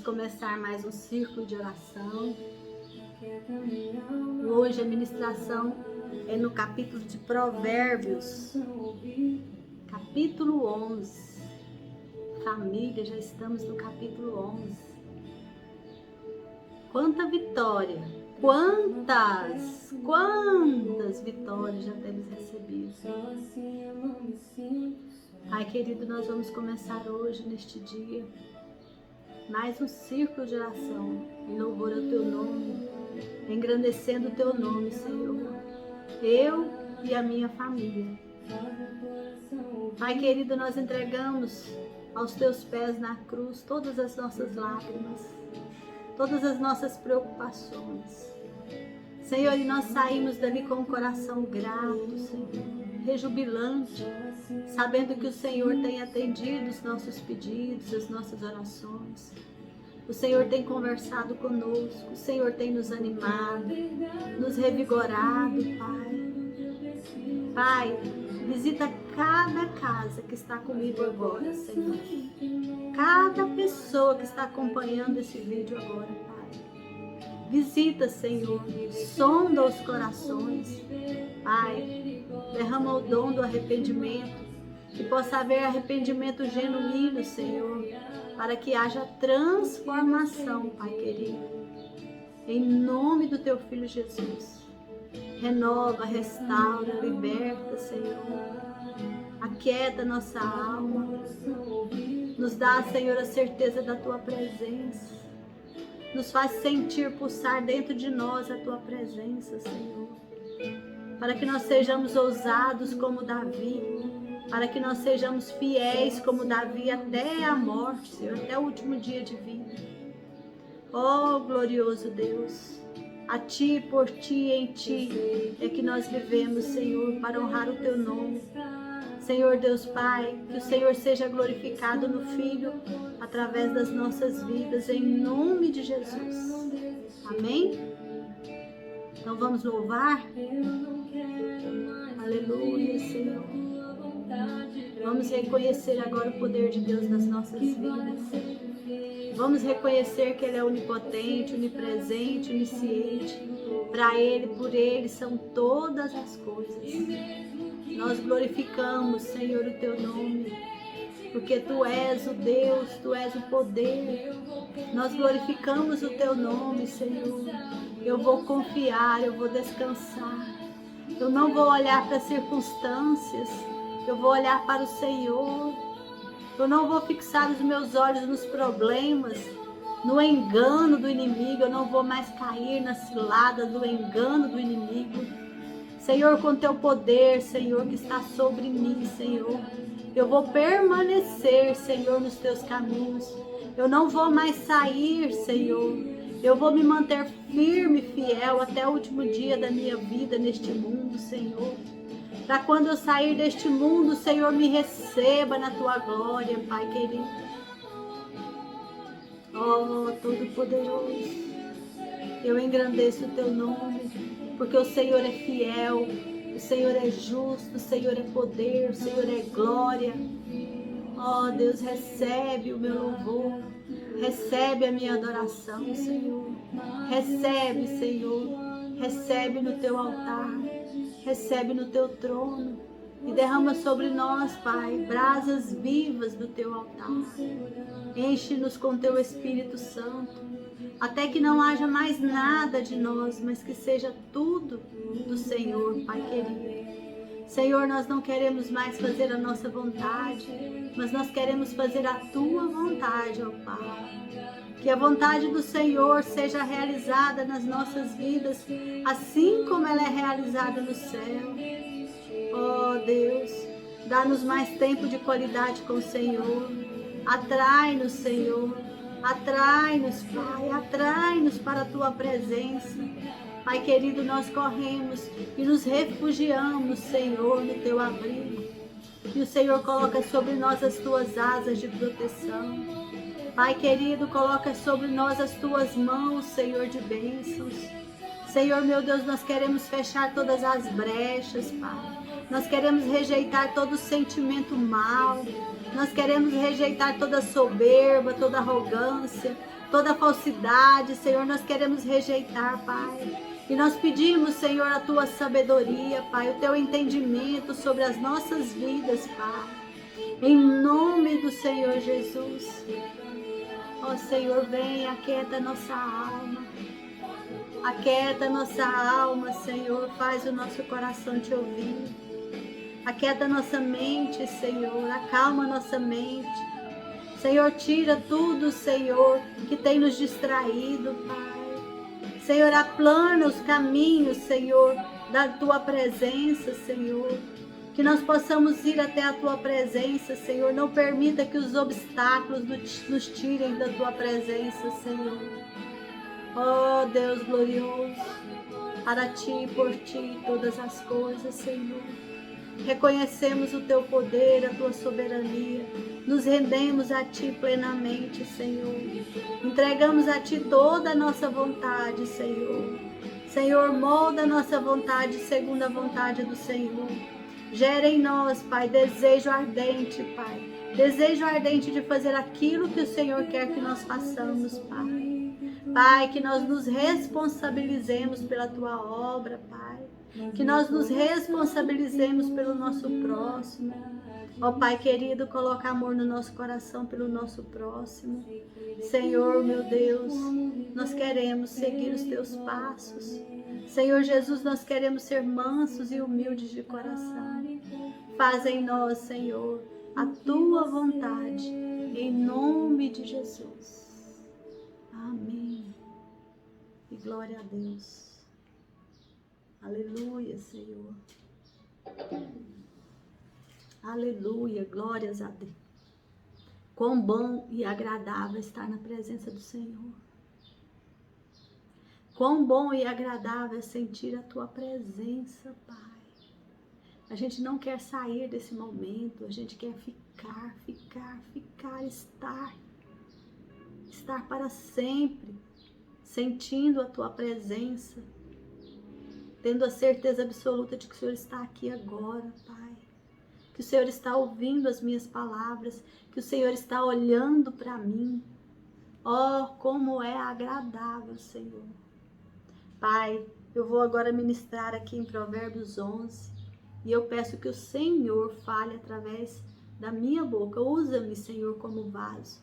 começar mais um círculo de oração. Hoje a ministração é no capítulo de Provérbios, capítulo 11. Família, já estamos no capítulo 11. Quanta vitória, quantas vitórias já temos recebido. Pai querido, nós vamos começar hoje, neste dia, mais um círculo de oração, em louvor ao Teu nome, engrandecendo o Teu nome, Senhor, eu e a minha família. Pai querido, nós entregamos aos Teus pés na cruz todas as nossas lágrimas, todas as nossas preocupações. Senhor, e nós saímos dali com o coração grato, Senhor, rejubilante, sabendo que o Senhor tem atendido os nossos pedidos, as nossas orações. O Senhor tem conversado conosco, o Senhor tem nos animado, nos revigorado, Pai. Pai, visita cada casa que está comigo agora, Senhor. Cada pessoa que está acompanhando esse vídeo agora, Pai. Visita, Senhor, sonda os corações, Pai. Derrama o dom do arrependimento, que possa haver arrependimento genuíno, Senhor, para que haja transformação, Pai querido. Em nome do Teu Filho Jesus. Renova, restaura, liberta, Senhor. Aquieta nossa alma. Nos dá, Senhor, a certeza da Tua presença. Nos faz sentir pulsar dentro de nós a Tua presença, Senhor. Para que nós sejamos ousados como Davi. Para que nós sejamos fiéis como Davi até a morte, Senhor, até o último dia de vida. Oh, glorioso Deus, a Ti, por Ti, em Ti é que nós vivemos, Senhor, para honrar o Teu nome. Senhor Deus Pai, que o Senhor seja glorificado no Filho, através das nossas vidas, em nome de Jesus. Amém? Então vamos louvar? Aleluia, Senhor. Vamos reconhecer agora o poder de Deus nas nossas vidas. Vamos reconhecer que Ele é onipotente, onipresente, onisciente. Para Ele, por Ele, são todas as coisas. Nós glorificamos, Senhor, o Teu nome, porque Tu és o Deus, Tu és o poder. Nós glorificamos o Teu nome, Senhor. Eu vou confiar, eu vou descansar. Eu não vou olhar para as circunstâncias, eu vou olhar para o Senhor. Eu não vou fixar os meus olhos nos problemas, no engano do inimigo. Eu não vou mais cair na cilada do engano do inimigo. Senhor, com Teu poder, Senhor, que está sobre mim, Senhor, eu vou permanecer, Senhor, nos Teus caminhos. Eu não vou mais sair, Senhor. Eu vou me manter firme e fiel até o último dia da minha vida neste mundo, Senhor. Para quando eu sair deste mundo, Senhor, me receba na Tua glória, Pai querido. Oh, Todo-Poderoso, eu engrandeço o Teu nome, porque o Senhor é fiel, o Senhor é justo, o Senhor é poder, o Senhor é glória. Oh, Deus, recebe o meu louvor, recebe a minha adoração, Senhor. Recebe, Senhor, recebe no Teu altar, recebe no Teu trono e derrama sobre nós, Pai, brasas vivas do Teu altar. Enche-nos com Teu Espírito Santo, até que não haja mais nada de nós, mas que seja tudo do Senhor, Pai querido. Senhor, nós não queremos mais fazer a nossa vontade, mas nós queremos fazer a Tua vontade, ó Pai. Que a vontade do Senhor seja realizada nas nossas vidas, assim como ela é realizada no céu. Oh Deus, dá-nos mais tempo de qualidade com o Senhor. Atrai-nos, Senhor. Atrai-nos, Pai. Atrai-nos para a Tua presença. Pai querido, nós corremos e nos refugiamos, Senhor, no Teu abrigo. E o Senhor coloca sobre nós as Tuas asas de proteção. Pai querido, coloca sobre nós as Tuas mãos, Senhor, de bênçãos. Senhor, meu Deus, nós queremos fechar todas as brechas, Pai. Nós queremos rejeitar todo sentimento mau. Nós queremos rejeitar toda soberba, toda arrogância, toda falsidade, Senhor, nós queremos rejeitar, Pai. E nós pedimos, Senhor, a tua sabedoria, Pai, o teu entendimento sobre as nossas vidas, Pai. Em nome do Senhor Jesus. Ó Senhor, vem, aquieta nossa alma. Aquieta nossa alma, Senhor, faz o nosso coração te ouvir. Aquieta nossa mente, Senhor, acalma nossa mente. Senhor, tira tudo, Senhor, que tem nos distraído, Pai. Senhor, aplana os caminhos, Senhor, da tua presença, Senhor. Que nós possamos ir até a tua presença, Senhor. Não permita que os obstáculos nos tirem da tua presença, Senhor. Oh, Deus glorioso, para ti e por ti todas as coisas, Senhor. Reconhecemos o teu poder, a tua soberania. Nos rendemos a ti plenamente, Senhor. Entregamos a ti toda a nossa vontade, Senhor. Senhor, molda a nossa vontade segundo a vontade do Senhor. Gera em nós, Pai, desejo ardente, Pai. Desejo ardente de fazer aquilo que o Senhor quer que nós façamos, Pai. Pai, que nós nos responsabilizemos pela tua obra, Pai. Que nós nos responsabilizemos pelo nosso próximo. Ó Pai querido, coloca amor no nosso coração pelo nosso próximo. Senhor, meu Deus, nós queremos seguir os teus passos. Senhor Jesus, nós queremos ser mansos e humildes de coração. Faz em nós, Senhor, a tua vontade, em nome de Jesus. Amém. E glória a Deus. Aleluia, Senhor. Aleluia, glórias a Deus. Quão bom e agradável estar na presença do Senhor. Quão bom e agradável é sentir a tua presença, Pai. A gente não quer sair desse momento, a gente quer ficar, estar para sempre, sentindo a tua presença, tendo a certeza absoluta de que o Senhor está aqui agora, Pai. Que o Senhor está ouvindo as minhas palavras, que o Senhor está olhando para mim. Oh, como é agradável, Senhor. Pai, eu vou agora ministrar aqui em Provérbios 11, e eu peço que o Senhor fale através da minha boca. Usa-me, Senhor, como vaso,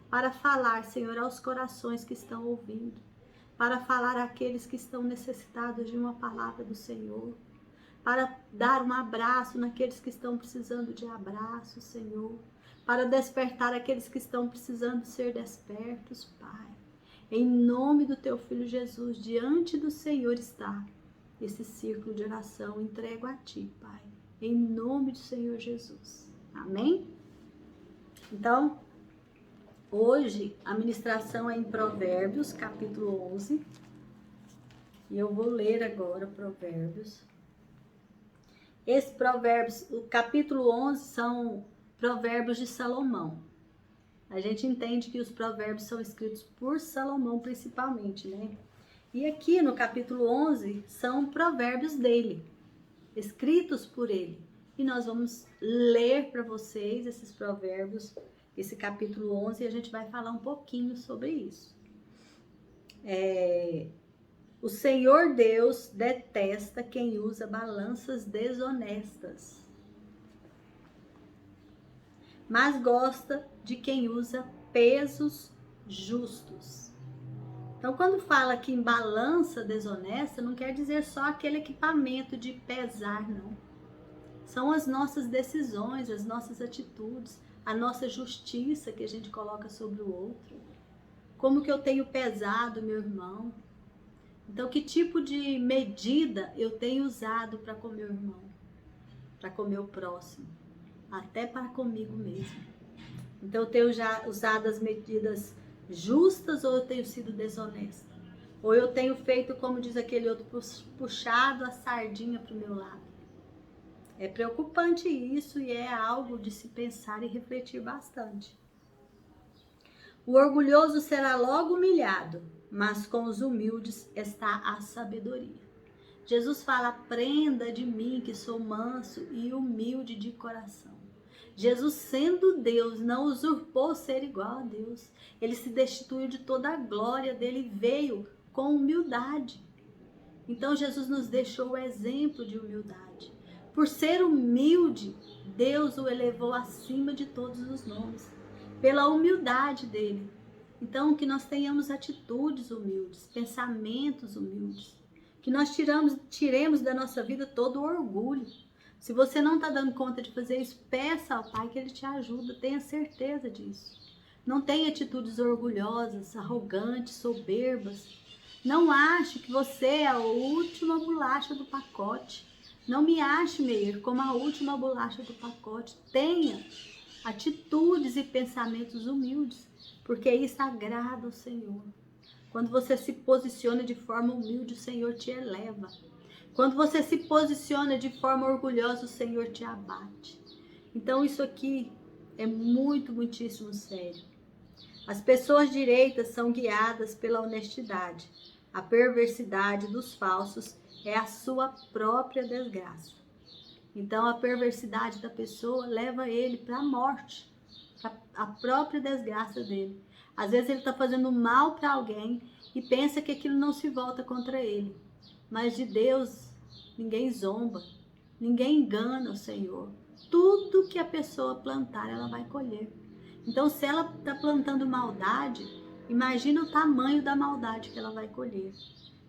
para falar, Senhor, aos corações que estão ouvindo, para falar àqueles que estão necessitados de uma palavra do Senhor, para dar um abraço naqueles que estão precisando de abraço, Senhor, para despertar aqueles que estão precisando ser despertos, Pai. Em nome do teu Filho Jesus, diante do Senhor está esse círculo de oração, entrego a ti, Pai, em nome do Senhor Jesus. Amém? Então, hoje a ministração é em Provérbios, capítulo 11, e eu vou ler agora Provérbios. Esse Provérbios, o capítulo 11 são Provérbios de Salomão. A gente entende que os provérbios são escritos por Salomão principalmente, né? E aqui no capítulo 11 são provérbios dele, escritos por ele. E nós vamos ler para vocês esses provérbios, esse capítulo 11, e a gente vai falar um pouquinho sobre isso. O Senhor Deus detesta quem usa balanças desonestas, mas gosta de quem usa pesos justos. Então, quando fala aqui em balança desonesta, não quer dizer só aquele equipamento de pesar, não. São as nossas decisões, as nossas atitudes, a nossa justiça que a gente coloca sobre o outro. Como que eu tenho pesado, meu irmão? Então, que tipo de medida eu tenho usado para com meu irmão, para com meu próximo, até para comigo mesmo? Então, eu tenho já usado as medidas justas ou eu tenho sido desonesta? Ou eu tenho feito, como diz aquele outro, puxado a sardinha para o meu lado? É preocupante isso e é algo de se pensar e refletir bastante. O orgulhoso será logo humilhado, mas com os humildes está a sabedoria. Jesus fala: aprenda de mim que sou manso e humilde de coração. Jesus, sendo Deus, não usurpou ser igual a Deus. Ele se destituiu de toda a glória dele e veio com humildade. Então Jesus nos deixou o exemplo de humildade. Por ser humilde, Deus o elevou acima de todos os nomes, pela humildade dele. Então, que nós tenhamos atitudes humildes, pensamentos humildes, que nós tiremos da nossa vida todo o orgulho. Se você não está dando conta de fazer isso, peça ao Pai que Ele te ajuda, tenha certeza disso. Não tenha atitudes orgulhosas, arrogantes, soberbas. Não ache que você é a última bolacha do pacote. Não me ache, Meir, como a última bolacha do pacote. Tenha atitudes e pensamentos humildes, porque isso agrada ao Senhor. Quando você se posiciona de forma humilde, o Senhor te eleva. Quando você se posiciona de forma orgulhosa, o Senhor te abate. Então isso aqui é muitíssimo sério. As pessoas direitas são guiadas pela honestidade. A perversidade dos falsos é a sua própria desgraça. Então a perversidade da pessoa leva ele para a morte, para a própria desgraça dele. Às vezes ele está fazendo mal para alguém e pensa que aquilo não se volta contra ele. Mas de Deus ninguém zomba, ninguém engana o Senhor. Tudo que a pessoa plantar, ela vai colher. Então, se ela está plantando maldade, imagina o tamanho da maldade que ela vai colher.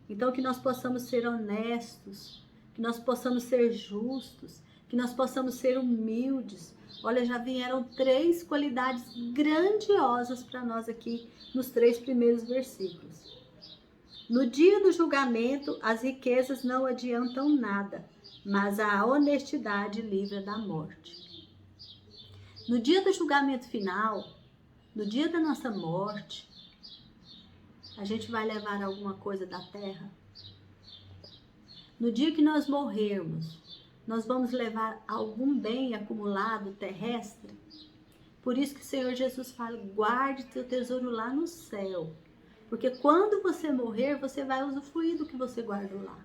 Então, que nós possamos ser honestos, que nós possamos ser justos, que nós possamos ser humildes. Olha, já vieram 3 qualidades grandiosas para nós aqui nos 3 primeiros versículos. No dia do julgamento, as riquezas não adiantam nada, mas a honestidade livra da morte. No dia do julgamento final, no dia da nossa morte, a gente vai levar alguma coisa da terra? No dia que nós morrermos, nós vamos levar algum bem acumulado terrestre? Por isso que o Senhor Jesus fala, guarde teu tesouro lá no céu. Porque quando você morrer, você vai usufruir do que você guardou lá.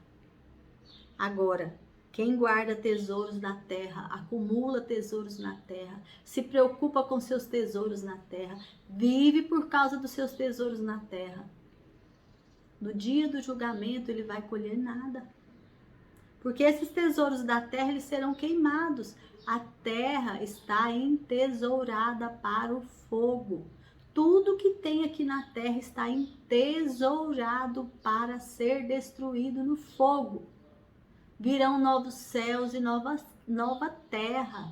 Agora, quem guarda tesouros na terra, acumula tesouros na terra, se preocupa com seus tesouros na terra, vive por causa dos seus tesouros na terra. No dia do julgamento, ele vai colher nada. Porque esses tesouros da terra, eles serão queimados. A terra está entesourada para o fogo. Tudo que tem aqui na terra está entesourado para ser destruído no fogo. Virão novos céus e nova terra.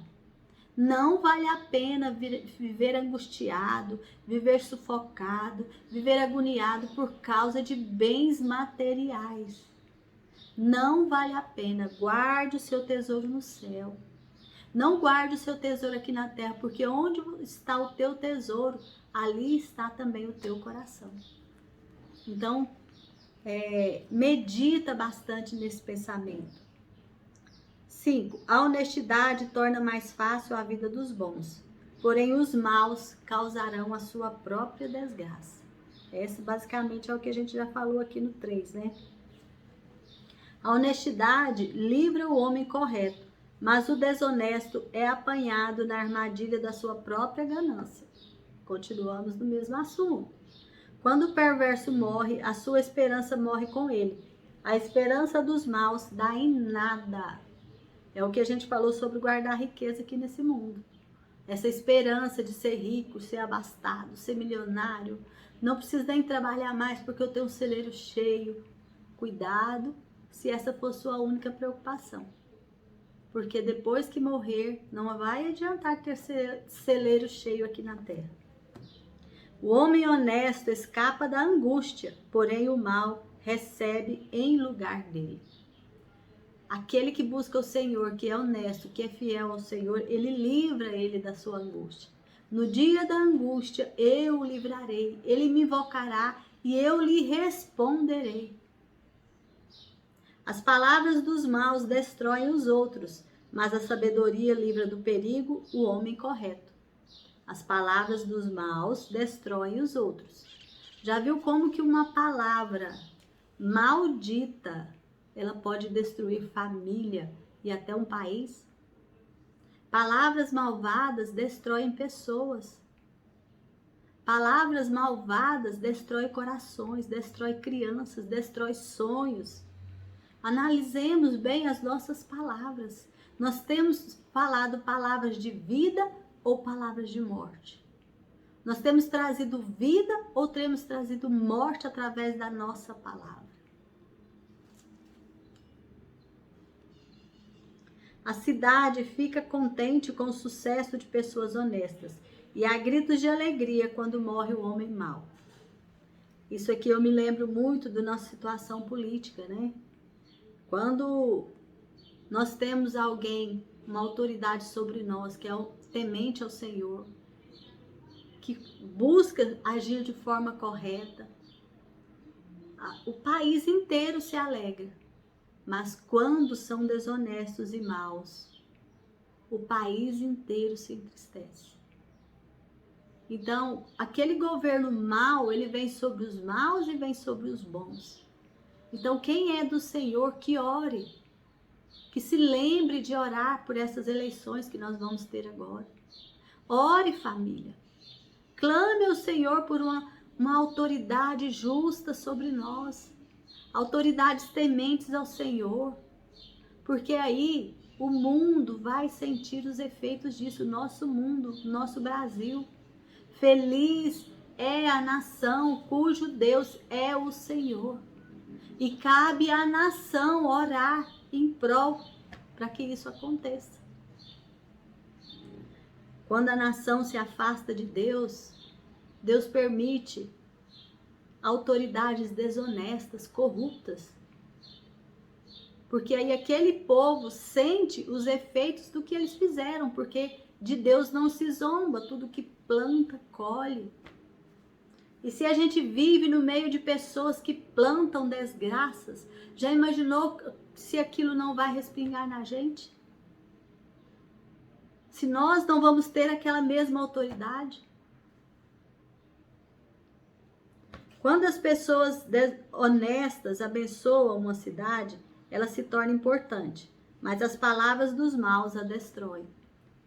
Não vale a pena viver angustiado, viver sufocado, viver agoniado por causa de bens materiais. Não vale a pena. Guarde o seu tesouro no céu. Não guarde o seu tesouro aqui na terra, porque onde está o teu tesouro, ali está também o teu coração. Então, medita bastante nesse pensamento. 5. A honestidade torna mais fácil a vida dos bons, porém os maus causarão a sua própria desgraça. Esse basicamente é o que a gente já falou aqui no 3, né? A honestidade livra o homem correto, mas o desonesto é apanhado na armadilha da sua própria ganância. Continuamos no mesmo assunto. Quando o perverso morre, a sua esperança morre com ele. A esperança dos maus dá em nada. É o que a gente falou sobre guardar riqueza aqui nesse mundo. Essa esperança de ser rico, ser abastado, ser milionário. Não precisa nem trabalhar mais porque eu tenho um celeiro cheio. Cuidado se essa for sua única preocupação. Porque depois que morrer, não vai adiantar ter celeiro cheio aqui na terra. O homem honesto escapa da angústia, porém o mal recebe em lugar dele. Aquele que busca o Senhor, que é honesto, que é fiel ao Senhor, ele livra ele da sua angústia. No dia da angústia, eu o livrarei. Ele me invocará e eu lhe responderei. As palavras dos maus destroem os outros, mas a sabedoria livra do perigo o homem correto. As palavras dos maus destroem os outros. Já viu como que uma palavra maldita, ela pode destruir família e até um país? Palavras malvadas destroem pessoas. Palavras malvadas destroem corações, destroem crianças, destroem sonhos. Analisemos bem as nossas palavras. Nós temos falado palavras de vida ou palavras de morte? Nós temos trazido vida ou temos trazido morte através da nossa palavra? A cidade fica contente com o sucesso de pessoas honestas e há gritos de alegria quando morre o homem mau. Isso aqui eu me lembro muito da nossa situação política, né? Quando nós temos alguém, uma autoridade sobre nós, que é o temente ao Senhor, que busca agir de forma correta, o país inteiro se alegra. Mas quando são desonestos e maus, o país inteiro se entristece. Então, aquele governo mau, ele vem sobre os maus e vem sobre os bons. Então, quem é do Senhor, que ore, que se lembre de orar por essas eleições que nós vamos ter agora. Ore, família. Clame ao Senhor por uma autoridade justa sobre nós. Autoridades tementes ao Senhor, porque aí o mundo vai sentir os efeitos disso, nosso mundo, nosso Brasil. Feliz é a nação cujo Deus é o Senhor. E cabe à nação orar em prol para que isso aconteça. Quando a nação se afasta de Deus, Deus permite autoridades desonestas, corruptas. Porque aí aquele povo sente os efeitos do que eles fizeram, porque de Deus não se zomba, tudo que planta, colhe. E se a gente vive no meio de pessoas que plantam desgraças, já imaginou se aquilo não vai respingar na gente? Se nós não vamos ter aquela mesma autoridade? Quando as pessoas honestas abençoam uma cidade, ela se torna importante, mas as palavras dos maus a destroem.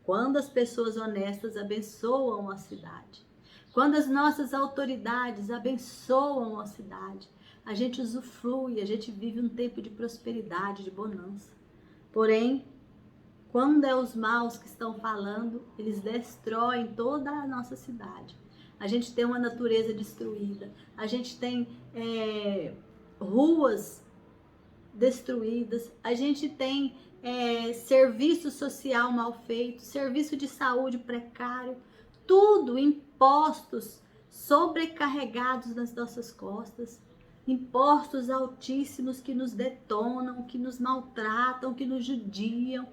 Quando as pessoas honestas abençoam a cidade, quando as nossas autoridades abençoam a cidade, a gente usufrui, a gente vive um tempo de prosperidade, de bonança. Porém, quando é os maus que estão falando, eles destroem toda a nossa cidade. A gente tem uma natureza destruída, a gente tem ruas destruídas, a gente tem serviço social mal feito, serviço de saúde precário, tudo impostos sobrecarregados nas nossas costas, impostos altíssimos que nos detonam, que nos maltratam, que nos judiam,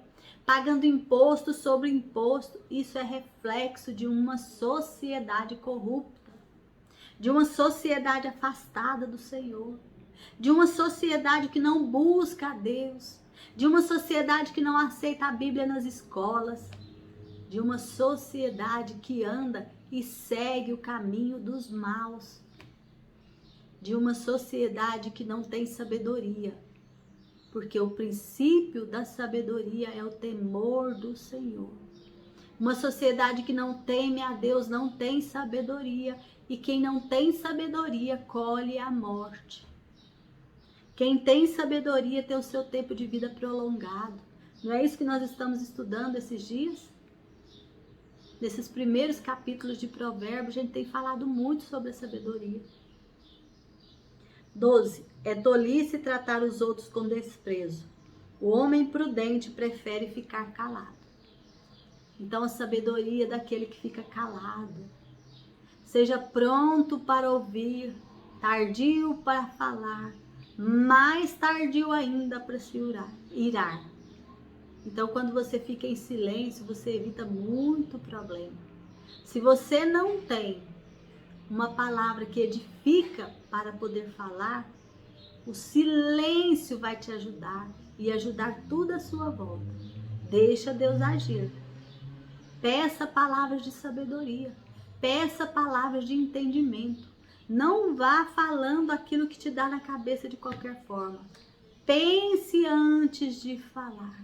pagando imposto sobre imposto. Isso é reflexo de uma sociedade corrupta, de uma sociedade afastada do Senhor, de uma sociedade que não busca a Deus, de uma sociedade que não aceita a Bíblia nas escolas, de uma sociedade que anda e segue o caminho dos maus, de uma sociedade que não tem sabedoria, porque o princípio da sabedoria é o temor do Senhor. Uma sociedade que não teme a Deus não tem sabedoria, e quem não tem sabedoria colhe a morte. Quem tem sabedoria tem o seu tempo de vida prolongado. Não é isso que nós estamos estudando esses dias? Nesses primeiros capítulos de Provérbios, a gente tem falado muito sobre a sabedoria. 12. É tolice tratar os outros com desprezo. O homem prudente prefere ficar calado. Então, a sabedoria é daquele que fica calado. Seja pronto para ouvir, tardio para falar, mais tardio ainda para se irar. Então, quando você fica em silêncio, você evita muito problema. Se você não tem uma palavra que edifica para poder falar, o silêncio vai te ajudar e ajudar tudo à sua volta. Deixa Deus agir. Peça palavras de sabedoria. Peça palavras de entendimento. Não vá falando aquilo que te dá na cabeça de qualquer forma. Pense antes de falar.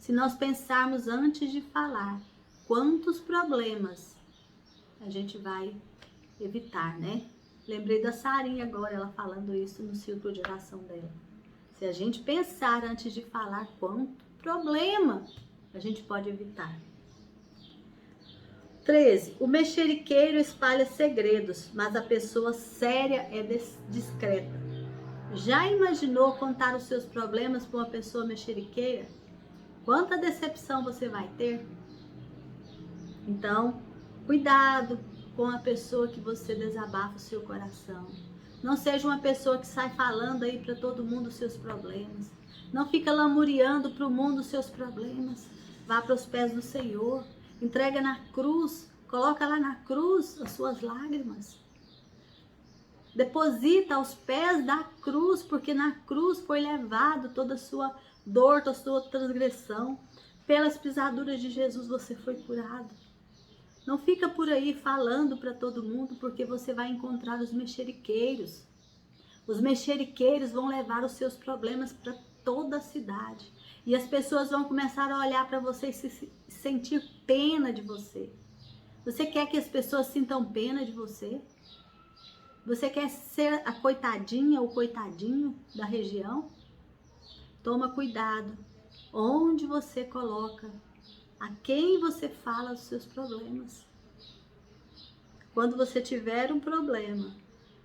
se nós pensarmos antes de falar, quantos problemas a gente vai evitar, né? Lembrei da Sarinha agora, ela falando isso no círculo de oração dela. Se a gente pensar antes de falar, quanto problema a gente pode evitar. 13. O mexeriqueiro espalha segredos, mas a pessoa séria é discreta. Já imaginou contar os seus problemas para uma pessoa mexeriqueira? Quanta decepção você vai ter? Então, cuidado com a pessoa que você desabafa o seu coração. Não seja uma pessoa que sai falando aí para todo mundo os seus problemas. Não fica lamuriando para o mundo os seus problemas. Vá para os pés do Senhor. Entrega na cruz. Coloca lá na cruz as suas lágrimas. Deposita aos pés da cruz, porque na cruz foi levado toda a sua dor, toda a sua transgressão. Pelas pisaduras de Jesus você foi curado. Não fica por aí falando para todo mundo, porque você vai encontrar os mexeriqueiros. Os mexeriqueiros vão levar os seus problemas para toda a cidade. E as pessoas vão começar a olhar para você e se sentir pena de você. Você quer que as pessoas sintam pena de você? Você quer ser a coitadinha ou coitadinho da região? Toma cuidado. Onde você coloca, a quem você fala os seus problemas. Quando você tiver um problema,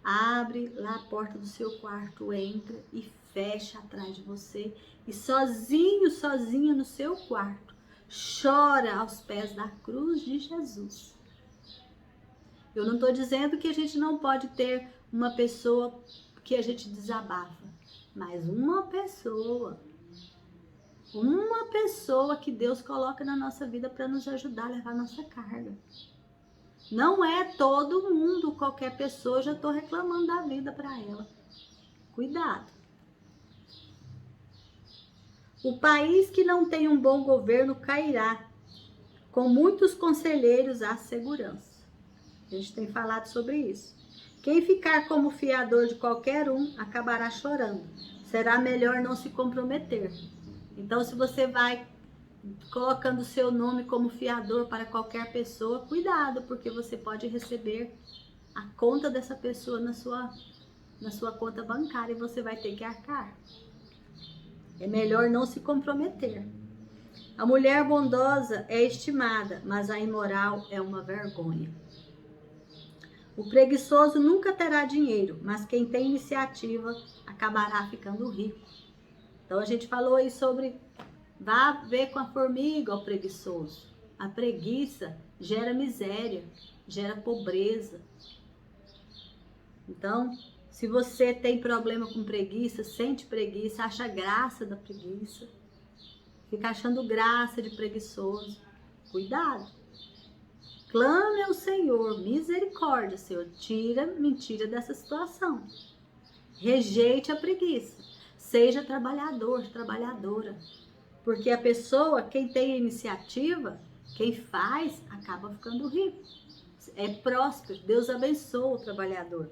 abre lá a porta do seu quarto, entra e fecha atrás de você. E sozinho, sozinha no seu quarto, chora aos pés da cruz de Jesus. Eu não estou dizendo que a gente não pode ter uma pessoa que a gente desabafa, mas uma pessoa que Deus coloca na nossa vida para nos ajudar a levar a nossa carga. Não é todo mundo, qualquer pessoa, já estou reclamando da vida para ela. Cuidado. O país que não tem um bom governo cairá, com muitos conselheiros à segurança. A gente tem falado sobre isso. Quem ficar como fiador de qualquer um acabará chorando. Será melhor não se comprometer. Então, se você vai colocando o seu nome como fiador para qualquer pessoa, cuidado, porque você pode receber a conta dessa pessoa na sua conta bancária e você vai ter que arcar. É melhor não se comprometer. A mulher bondosa é estimada, mas a imoral é uma vergonha. O preguiçoso nunca terá dinheiro, mas quem tem iniciativa acabará ficando rico. Então a gente falou aí sobre, vá ver com a formiga o preguiçoso. A preguiça gera miséria, gera pobreza. Então, se você tem problema com preguiça, sente preguiça, acha graça da preguiça, fica achando graça de preguiçoso, cuidado. Clame ao Senhor, misericórdia, Senhor, me tira dessa situação. Rejeite a preguiça. Seja trabalhador, trabalhadora. Porque a pessoa, quem tem a iniciativa, quem faz, acaba ficando rico. É próspero. Deus abençoa o trabalhador.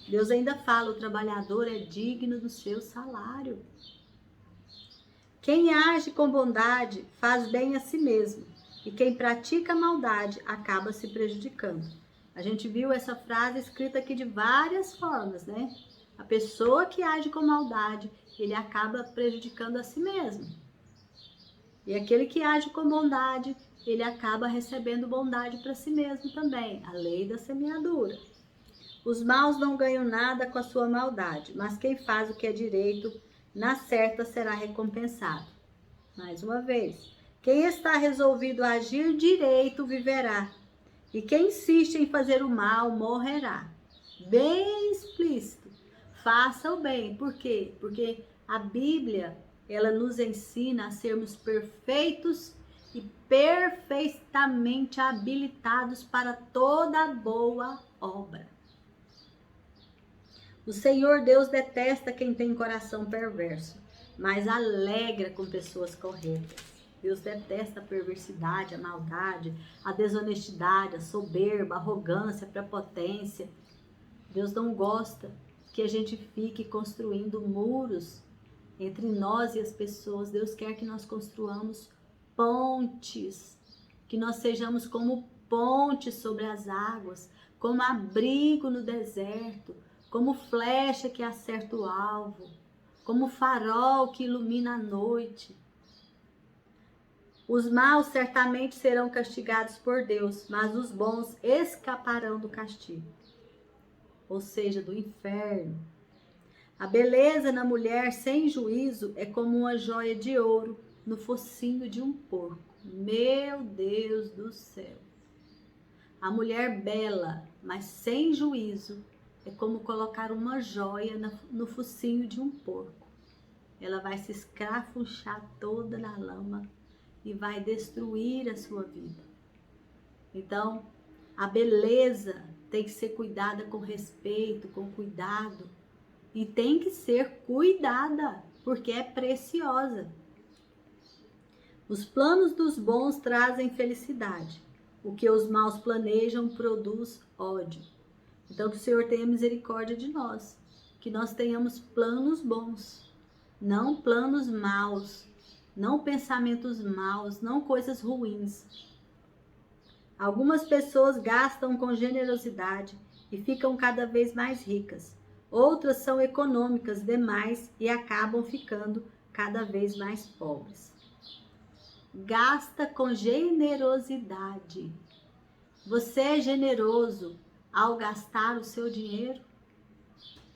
Deus ainda fala, o trabalhador é digno do seu salário. Quem age com bondade faz bem a si mesmo. E quem pratica maldade acaba se prejudicando. A gente viu essa frase escrita aqui de várias formas, né? A pessoa que age com maldade, ele acaba prejudicando a si mesmo. E aquele que age com bondade, ele acaba recebendo bondade para si mesmo também. A lei da semeadura. Os maus não ganham nada com a sua maldade, mas quem faz o que é direito, na certa será recompensado. Mais uma vez. Quem está resolvido a agir direito viverá, e quem insiste em fazer o mal morrerá. Bem explícito, faça o bem. Por quê? Porque a Bíblia, ela nos ensina a sermos perfeitos e perfeitamente habilitados para toda boa obra. O Senhor Deus detesta quem tem coração perverso, mas alegra com pessoas corretas. Deus detesta a perversidade, a maldade, a desonestidade, a soberba, a arrogância, a prepotência. Deus não gosta que a gente fique construindo muros entre nós e as pessoas. Deus quer que nós construamos pontes, que nós sejamos como pontes sobre as águas, como abrigo no deserto, como flecha que acerta o alvo, como farol que ilumina a noite. Os maus certamente serão castigados por Deus, mas os bons escaparão do castigo, ou seja, do inferno. A beleza na mulher sem juízo é como uma joia de ouro no focinho de um porco. Meu Deus do céu! A mulher bela, mas sem juízo, é como colocar uma joia no focinho de um porco. Ela vai se escrafunchar toda na lama e vai destruir a sua vida. Então, a beleza tem que ser cuidada com respeito, com cuidado. E tem que ser cuidada, porque é preciosa. Os planos dos bons trazem felicidade. O que os maus planejam produz ódio. Então, que o Senhor tenha misericórdia de nós. Que nós tenhamos planos bons, não planos maus, não pensamentos maus, não coisas ruins. Algumas pessoas gastam com generosidade e ficam cada vez mais ricas. Outras são econômicas demais e acabam ficando cada vez mais pobres. Gasta com generosidade. Você é generoso ao gastar o seu dinheiro?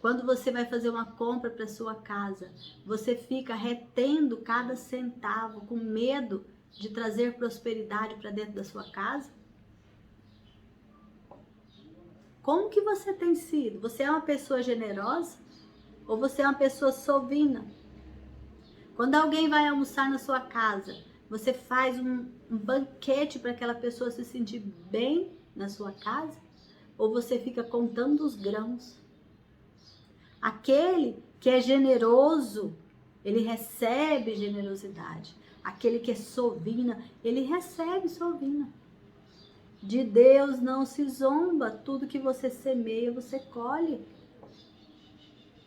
Quando você vai fazer uma compra para sua casa, você fica retendo cada centavo com medo de trazer prosperidade para dentro da sua casa? Como que você tem sido? Você é uma pessoa generosa? Ou você é uma pessoa sovina? Quando alguém vai almoçar na sua casa, você faz um banquete para aquela pessoa se sentir bem na sua casa? Ou você fica contando os grãos? Aquele que é generoso, ele recebe generosidade. Aquele que é sovina, ele recebe sovina. De Deus não se zomba, tudo que você semeia, você colhe.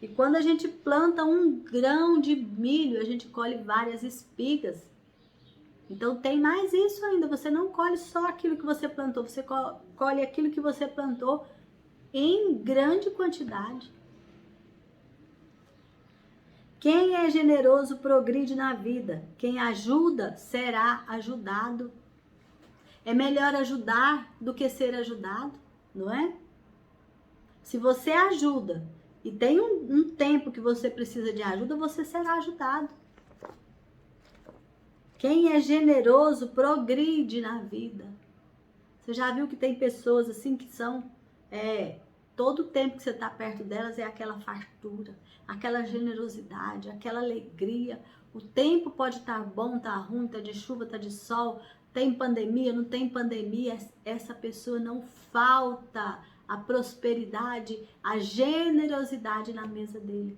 E quando a gente planta um grão de milho, a gente colhe várias espigas. Então tem mais isso ainda, você não colhe só aquilo que você plantou, você colhe aquilo que você plantou em grande quantidade. Quem é generoso progride na vida, quem ajuda será ajudado. É melhor ajudar do que ser ajudado, não é? Se você ajuda e tem um tempo que você precisa de ajuda, você será ajudado. Quem é generoso progride na vida. Você já viu que tem pessoas assim que são... todo o tempo que você está perto delas é aquela fartura, aquela generosidade, aquela alegria. O tempo pode estar bom, estar ruim, estar de chuva, estar de sol... Tem pandemia, não tem pandemia, essa pessoa não falta a prosperidade, a generosidade na mesa dele.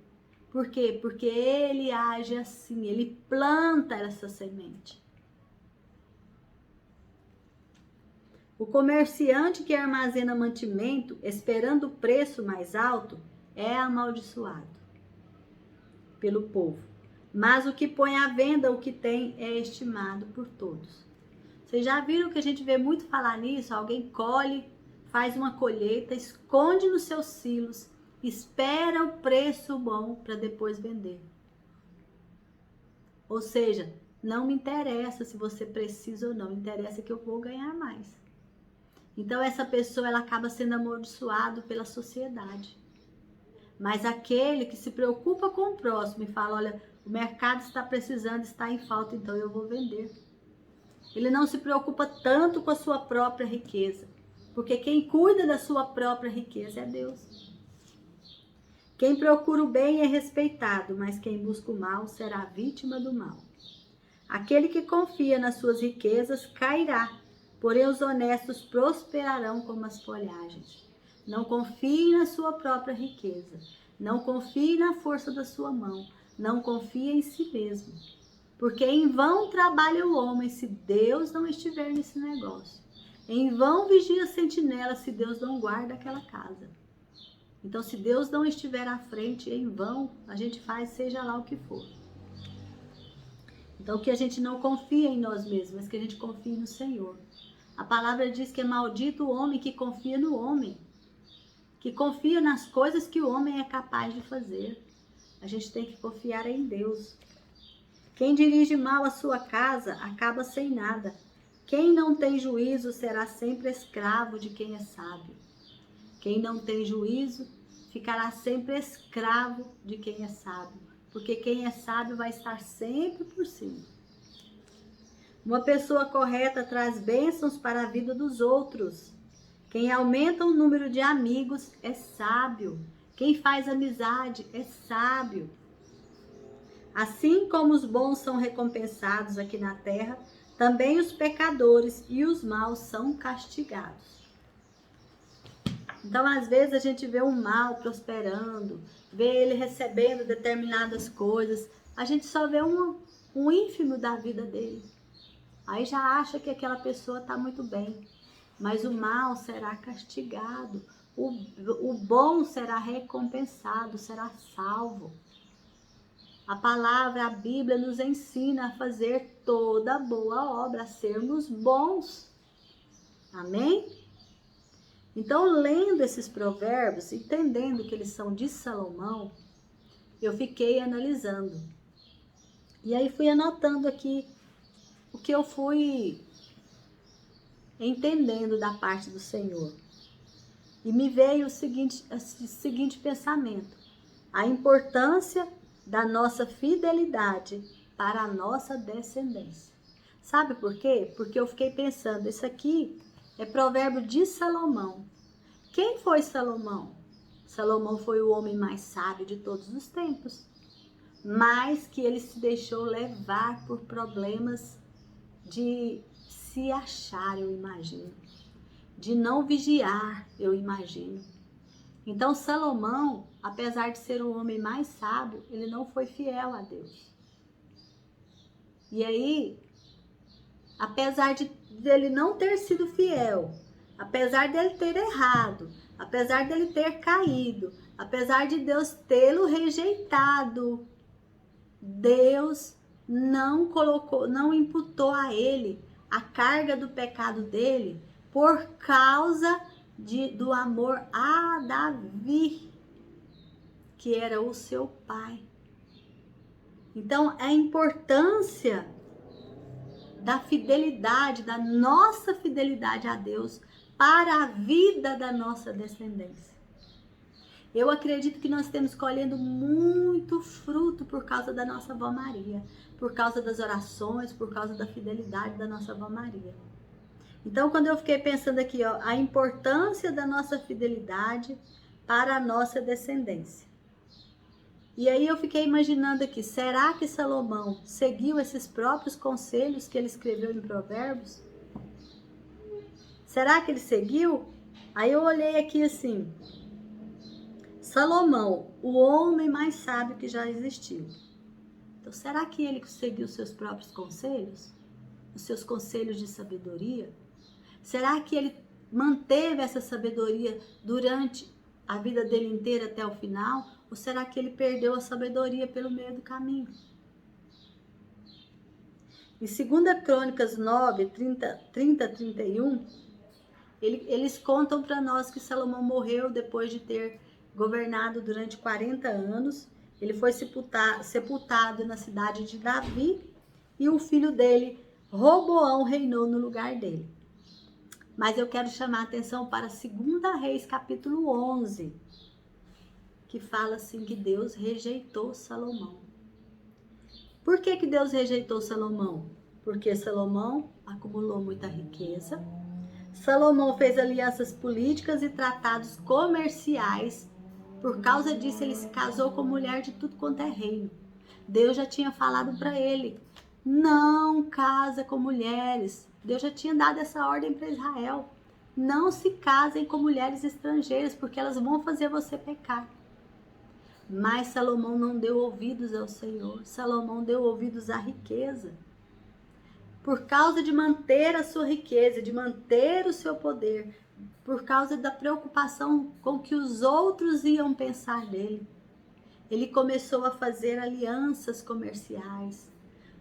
Por quê? Porque ele age assim, ele planta essa semente. O comerciante que armazena mantimento, esperando o preço mais alto, é amaldiçoado pelo povo. Mas o que põe à venda o que tem é estimado por todos. Vocês já viram que a gente vê muito falar nisso? Alguém colhe, faz uma colheita, esconde nos seus silos, espera o preço bom para depois vender. Ou seja, não me interessa se você precisa ou não, interessa que eu vou ganhar mais. Então essa pessoa ela acaba sendo amaldiçoada pela sociedade. Mas aquele que se preocupa com o próximo e fala, olha, o mercado está precisando, está em falta, então eu vou vender. Ele não se preocupa tanto com a sua própria riqueza, porque quem cuida da sua própria riqueza é Deus. Quem procura o bem é respeitado, mas quem busca o mal será vítima do mal. Aquele que confia nas suas riquezas cairá, porém os honestos prosperarão como as folhagens. Não confie na sua própria riqueza, não confie na força da sua mão, não confie em si mesmo. Porque em vão trabalha o homem se Deus não estiver nesse negócio. Em vão vigia a sentinela se Deus não guarda aquela casa. Então, se Deus não estiver à frente, em vão a gente faz seja lá o que for. Então que a gente não confie em nós mesmos, mas que a gente confie no Senhor. A palavra diz que é maldito o homem que confia no homem, que confia nas coisas que o homem é capaz de fazer. A gente tem que confiar em Deus. Quem dirige mal a sua casa acaba sem nada. Quem não tem juízo será sempre escravo de quem é sábio. Quem não tem juízo ficará sempre escravo de quem é sábio, porque quem é sábio vai estar sempre por cima. Uma pessoa correta traz bênçãos para a vida dos outros. Quem aumenta o número de amigos é sábio. Quem faz amizade é sábio. Assim como os bons são recompensados aqui na terra, também os pecadores e os maus são castigados. Então, às vezes, a gente vê o mal prosperando, vê ele recebendo determinadas coisas, a gente só vê um ínfimo da vida dele. Aí já acha que aquela pessoa está muito bem, mas o mal será castigado, o bom será recompensado, será salvo. A palavra, a Bíblia nos ensina a fazer toda boa obra, a sermos bons. Amém? Então, lendo esses provérbios, entendendo que eles são de Salomão, eu fiquei analisando. E aí fui anotando aqui o que eu fui entendendo da parte do Senhor. E me veio o seguinte pensamento: a importância da nossa fidelidade para a nossa descendência. Sabe por quê? Porque eu fiquei pensando, isso aqui é provérbio de Salomão. Quem foi Salomão? Salomão foi o homem mais sábio de todos os tempos, mas que ele se deixou levar por problemas de se achar, eu imagino, de não vigiar, eu imagino. Então Salomão, apesar de ser o homem mais sábio, ele não foi fiel a Deus. E aí, apesar de ele não ter sido fiel, apesar dele ter errado, apesar dele ter caído, apesar de Deus tê-lo rejeitado, Deus não imputou a ele a carga do pecado dele por causa do amor a Davi, que era o seu pai. Então, a importância da fidelidade, da nossa fidelidade a Deus para a vida da nossa descendência. Eu acredito que nós temos colhendo muito fruto por causa da nossa avó Maria, por causa das orações, por causa da fidelidade da nossa avó Maria. Então, quando eu fiquei pensando aqui, ó, a importância da nossa fidelidade para a nossa descendência. E aí eu fiquei imaginando aqui, será que Salomão seguiu esses próprios conselhos que ele escreveu em Provérbios? Será que ele seguiu? Aí eu olhei aqui assim, Salomão, o homem mais sábio que já existiu. Então, será que ele seguiu os seus próprios conselhos? Os seus conselhos de sabedoria? Será que ele manteve essa sabedoria durante a vida dele inteira até o final? Ou será que ele perdeu a sabedoria pelo meio do caminho? Em 2 Crônicas 9, 30-31, eles contam para nós que Salomão morreu depois de ter governado durante 40 anos. Ele foi sepultado na cidade de Davi e o filho dele, Roboão, reinou no lugar dele. Mas eu quero chamar a atenção para 2 Reis, capítulo 11, que fala assim que Deus rejeitou Salomão. Por que Deus rejeitou Salomão? Porque Salomão acumulou muita riqueza. Salomão fez alianças políticas e tratados comerciais. Por causa disso, ele se casou com mulher de tudo quanto é reino. Deus já tinha falado para ele, não casa com mulheres. Deus já tinha dado essa ordem para Israel. Não se casem com mulheres estrangeiras, porque elas vão fazer você pecar. Mas Salomão não deu ouvidos ao Senhor. Salomão deu ouvidos à riqueza. Por causa de manter a sua riqueza, de manter o seu poder, por causa da preocupação com que os outros iam pensar dele, ele começou a fazer alianças comerciais.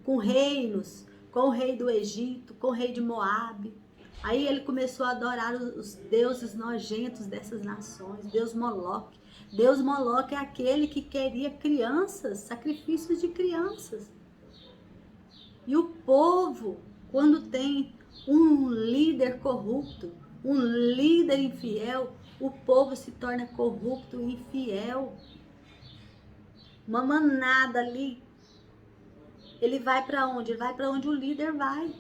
com reinos, com o rei do Egito, com o rei de Moabe. Aí ele começou a adorar os deuses nojentos dessas nações, Deus Moloque. Deus Moloque é aquele que queria crianças, sacrifícios de crianças. E o povo, quando tem um líder corrupto, um líder infiel, o povo se torna corrupto e infiel. Uma manada ali, ele vai para onde? Ele vai para onde o líder vai.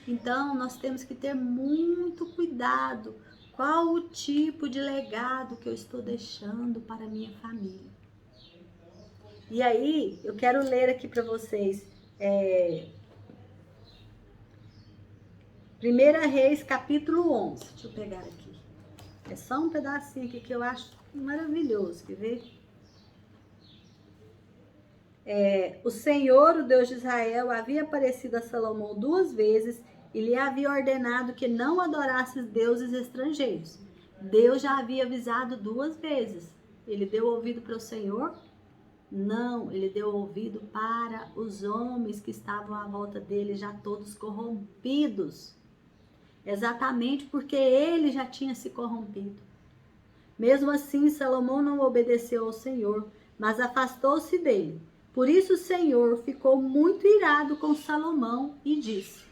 Então, nós temos que ter muito cuidado. Qual o tipo de legado que eu estou deixando para a minha família? E aí, eu quero ler aqui para vocês, 1 Reis, capítulo 11. Deixa eu pegar aqui. É só um pedacinho aqui que eu acho maravilhoso, quer ver? O Senhor, o Deus de Israel, havia aparecido a Salomão 2 vezes e lhe havia ordenado que não adorasse deuses estrangeiros. Deus já havia avisado 2 vezes. Ele deu ouvido para o Senhor? Não, ele deu ouvido para os homens que estavam à volta dele, já todos corrompidos. Exatamente porque ele já tinha se corrompido. Mesmo assim, Salomão não obedeceu ao Senhor, mas afastou-se dele. Por isso o Senhor ficou muito irado com Salomão e disse: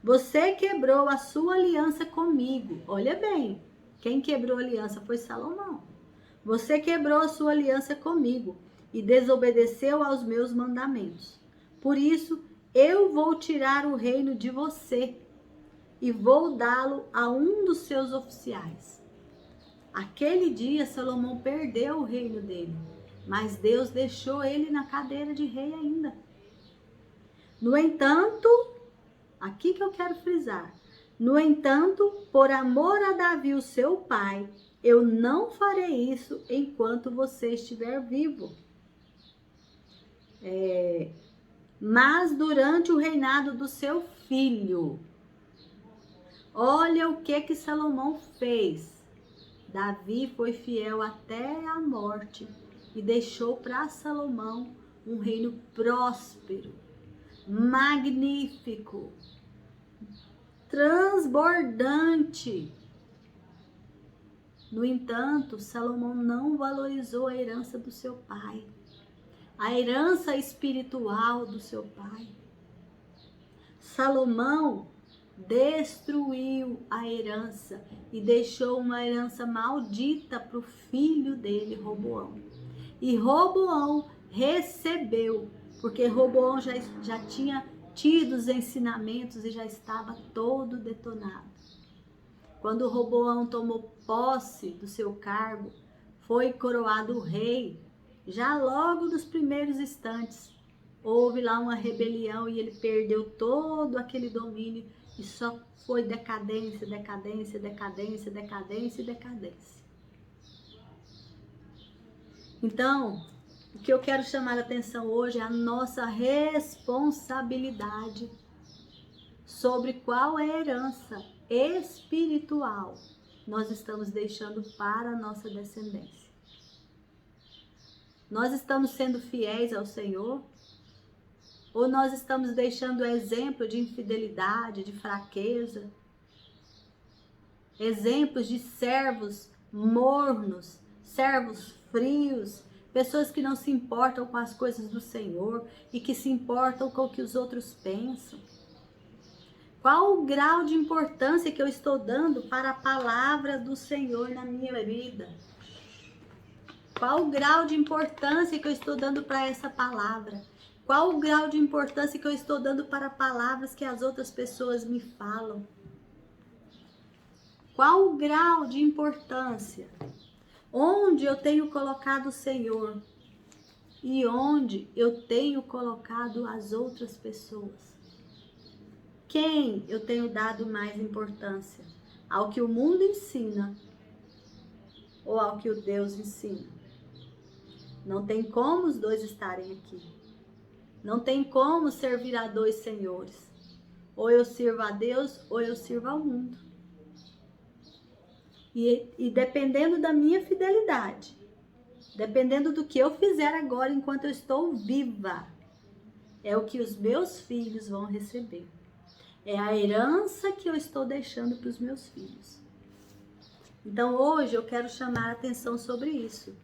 você quebrou a sua aliança comigo. Olha bem, quem quebrou a aliança foi Salomão. Você quebrou a sua aliança comigo e desobedeceu aos meus mandamentos. Por isso, eu vou tirar o reino de você e vou dá-lo a um dos seus oficiais. Aquele dia, Salomão perdeu o reino dele, mas Deus deixou ele na cadeira de rei ainda. No entanto, aqui que eu quero frisar, no entanto, por amor a Davi, o seu pai, eu não farei isso enquanto você estiver vivo. Mas durante o reinado do seu filho, olha o que Salomão fez. Davi foi fiel até a morte e deixou para Salomão um reino próspero, magnífico, transbordante. No entanto, Salomão não valorizou a herança do seu pai, a herança espiritual do seu pai. Salomão destruiu a herança e deixou uma herança maldita para o filho dele, Roboão. E Roboão recebeu, porque Roboão já tinha tido os ensinamentos e já estava todo detonado. Quando Roboão tomou posse do seu cargo, foi coroado rei. Já logo nos primeiros instantes, houve lá uma rebelião e ele perdeu todo aquele domínio e só foi decadência, decadência, decadência, decadência e decadência. Então, o que eu quero chamar a atenção hoje é a nossa responsabilidade sobre qual é a herança espiritual nós estamos deixando para a nossa descendência. Nós estamos sendo fiéis ao Senhor? Ou nós estamos deixando exemplo de infidelidade, de fraqueza? Exemplos de servos mornos, servos frios, pessoas que não se importam com as coisas do Senhor e que se importam com o que os outros pensam. Qual o grau de importância que eu estou dando para a palavra do Senhor na minha vida? Qual o grau de importância que eu estou dando para essa palavra? Qual o grau de importância que eu estou dando para palavras que as outras pessoas me falam? Qual o grau de importância? Onde eu tenho colocado o Senhor e onde eu tenho colocado as outras pessoas? Quem eu tenho dado mais importância? Ao que o mundo ensina ou ao que o Deus ensina? Não tem como os dois estarem aqui. Não tem como servir a 2 senhores. Ou eu sirvo a Deus ou eu sirvo ao mundo. E dependendo da minha fidelidade, dependendo do que eu fizer agora enquanto eu estou viva, é o que os meus filhos vão receber. É a herança que eu estou deixando para os meus filhos. Então hoje eu quero chamar a atenção sobre isso.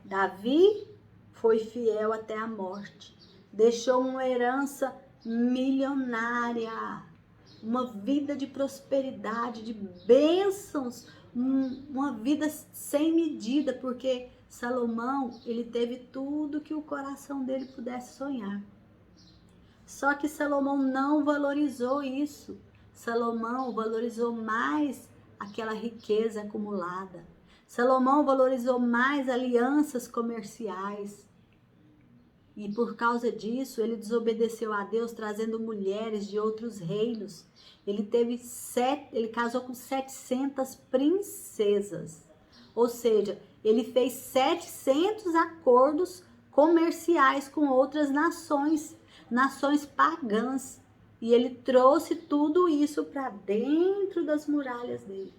Davi foi fiel até a morte. Deixou uma herança milionária. Uma vida de prosperidade, de bênçãos. Uma vida sem medida, porque Salomão, ele teve tudo que o coração dele pudesse sonhar. Só que Salomão não valorizou isso. Salomão valorizou mais aquela riqueza acumulada. Salomão valorizou mais alianças comerciais. E por causa disso, ele desobedeceu a Deus, trazendo mulheres de outros reinos. Ele casou com 700 princesas. Ou seja, ele fez 700 acordos comerciais com outras nações pagãs. E ele trouxe tudo isso para dentro das muralhas dele.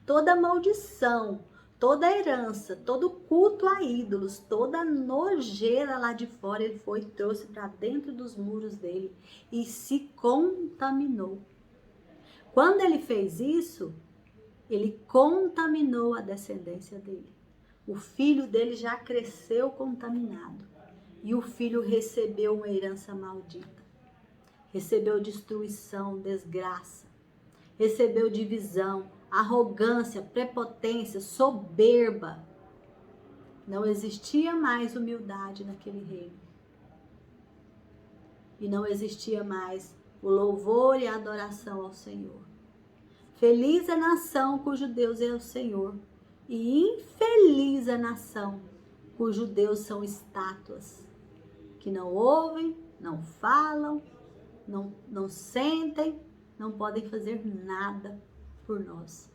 Toda maldição, toda herança, todo culto a ídolos, toda nojeira lá de fora, ele foi e trouxe para dentro dos muros dele e se contaminou. Quando ele fez isso, ele contaminou a descendência dele. O filho dele já cresceu contaminado e o filho recebeu uma herança maldita. Recebeu destruição, desgraça, recebeu divisão, arrogância, prepotência, soberba. Não existia mais humildade naquele reino. E não existia mais o louvor e a adoração ao Senhor. Feliz a nação cujo Deus é o Senhor, e infeliz a nação cujo Deus são estátuas, que não ouvem, não falam, não sentem, não podem fazer nada por nós.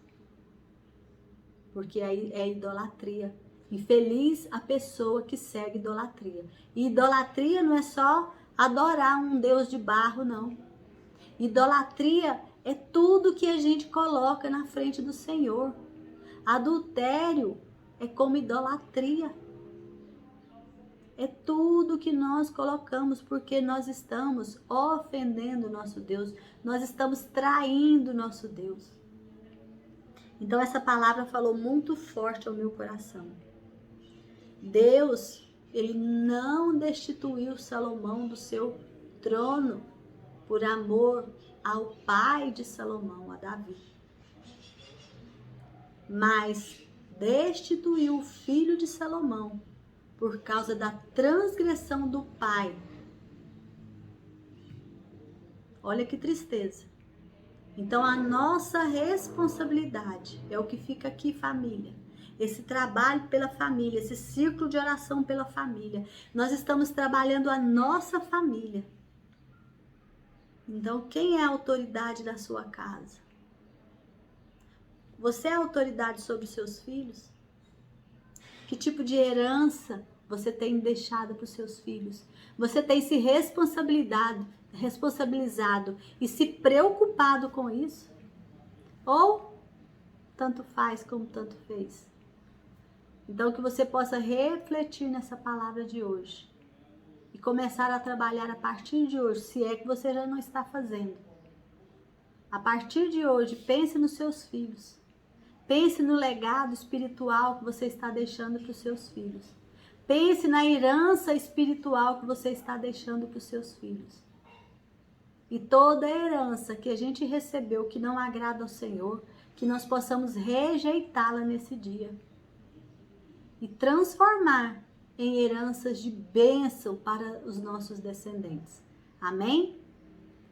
Porque é idolatria. Infeliz a pessoa que segue idolatria. E idolatria não é só adorar um Deus de barro, não. Idolatria é tudo que a gente coloca na frente do Senhor. Adultério é como idolatria. É tudo que nós colocamos, porque nós estamos ofendendo o nosso Deus. Nós estamos traindo o nosso Deus. Então essa palavra falou muito forte ao meu coração. Deus, ele não destituiu Salomão do seu trono por amor ao pai de Salomão, a Davi. Mas destituiu o filho de Salomão por causa da transgressão do pai. Olha que tristeza. Então a nossa responsabilidade é o que fica aqui, família. Esse trabalho pela família, esse círculo de oração pela família. Nós estamos trabalhando a nossa família. Então quem é a autoridade da sua casa? Você é a autoridade sobre os seus filhos? Que tipo de herança você tem deixado para os seus filhos? Você tem se responsabilizado e se preocupado com isso? Ou tanto faz como tanto fez? Então que você possa refletir nessa palavra de hoje e começar a trabalhar a partir de hoje, se é que você já não está fazendo. A partir de hoje, pense nos seus filhos. Pense no legado espiritual que você está deixando para os seus filhos. Pense na herança espiritual que você está deixando para os seus filhos. E toda a herança que a gente recebeu que não agrada ao Senhor, que nós possamos rejeitá-la nesse dia. E transformar em heranças de bênção para os nossos descendentes. Amém?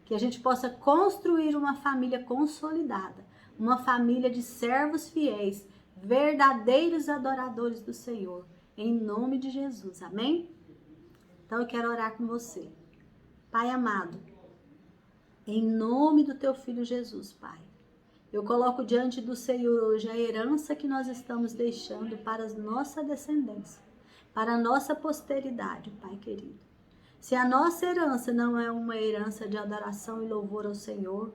Que a gente possa construir uma família consolidada. Uma família de servos fiéis, verdadeiros adoradores do Senhor. Em nome de Jesus, amém? Então eu quero orar com você. Pai amado, em nome do teu Filho Jesus, Pai. Eu coloco diante do Senhor hoje a herança que nós estamos deixando para a nossa descendência, para a nossa posteridade, Pai querido. Se a nossa herança não é uma herança de adoração e louvor ao Senhor,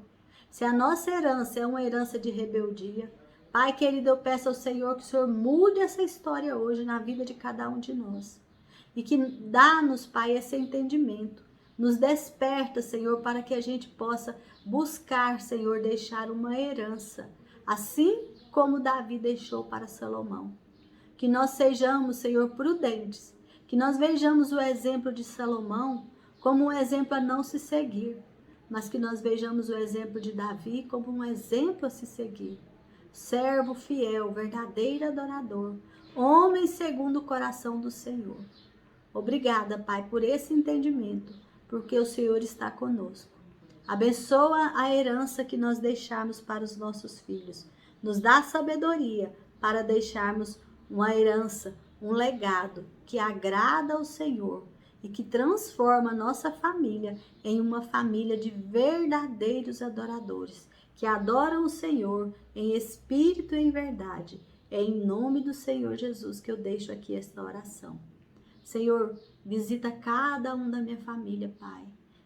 se a nossa herança é uma herança de rebeldia, Pai querido, eu peço ao Senhor que o Senhor mude essa história hoje na vida de cada um de nós. e que dá-nos, Pai, esse entendimento. Nos desperta, Senhor, para que a gente possa buscar, Senhor, deixar uma herança, assim como Davi deixou para Salomão. Que nós sejamos, Senhor, prudentes, que nós vejamos o exemplo de Salomão como um exemplo a não se seguir, mas que nós vejamos o exemplo de Davi como um exemplo a se seguir. Servo fiel, verdadeiro adorador, homem segundo o coração do Senhor. Obrigada, Pai, por esse entendimento, porque o Senhor está conosco. Abençoa a herança que nós deixarmos para os nossos filhos. Nos dá sabedoria para deixarmos uma herança, um legado que agrada ao Senhor e que transforma a nossa família em uma família de verdadeiros adoradores, que adoram o Senhor em espírito e em verdade. É em nome do Senhor Jesus que eu deixo aqui esta oração. Senhor, visita cada um da minha família, Pai.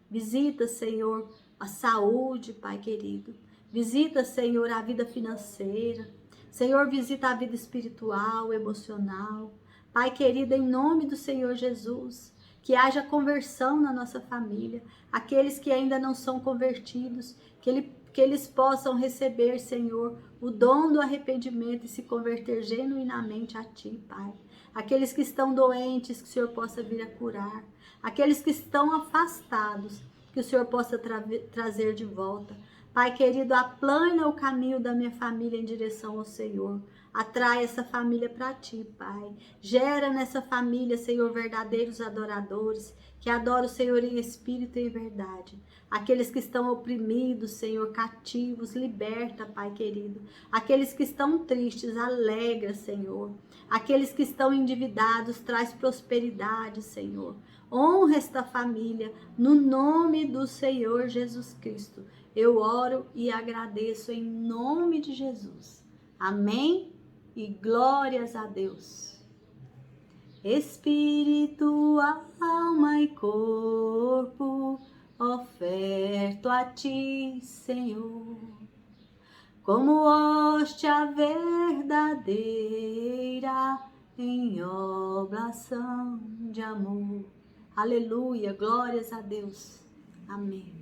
Visita, Senhor, a saúde, Pai querido. Visita, Senhor, a vida financeira. Senhor, visita a vida espiritual, emocional. Pai querido, em nome do Senhor Jesus, que haja conversão na nossa família. Aqueles que ainda não são convertidos, que eles possam receber, Senhor, o dom do arrependimento e se converter genuinamente a Ti, Pai. Aqueles que estão doentes, que o Senhor possa vir a curar. Aqueles que estão afastados, que o Senhor possa trazer de volta. Pai querido, aplana o caminho da minha família em direção ao Senhor. Atrai essa família para Ti, Pai. Gera nessa família, Senhor, verdadeiros adoradores, que adoram o Senhor em espírito e em verdade. Aqueles que estão oprimidos, Senhor, cativos, liberta, Pai querido. Aqueles que estão tristes, alegra, Senhor. Aqueles que estão endividados, traz prosperidade, Senhor. Honra esta família, no nome do Senhor Jesus Cristo. Eu oro e agradeço em nome de Jesus. Amém? E glórias a Deus. Espírito, alma e corpo, oferto a Ti, Senhor, como hóstia verdadeira em oblação de amor. Aleluia, glórias a Deus. Amém.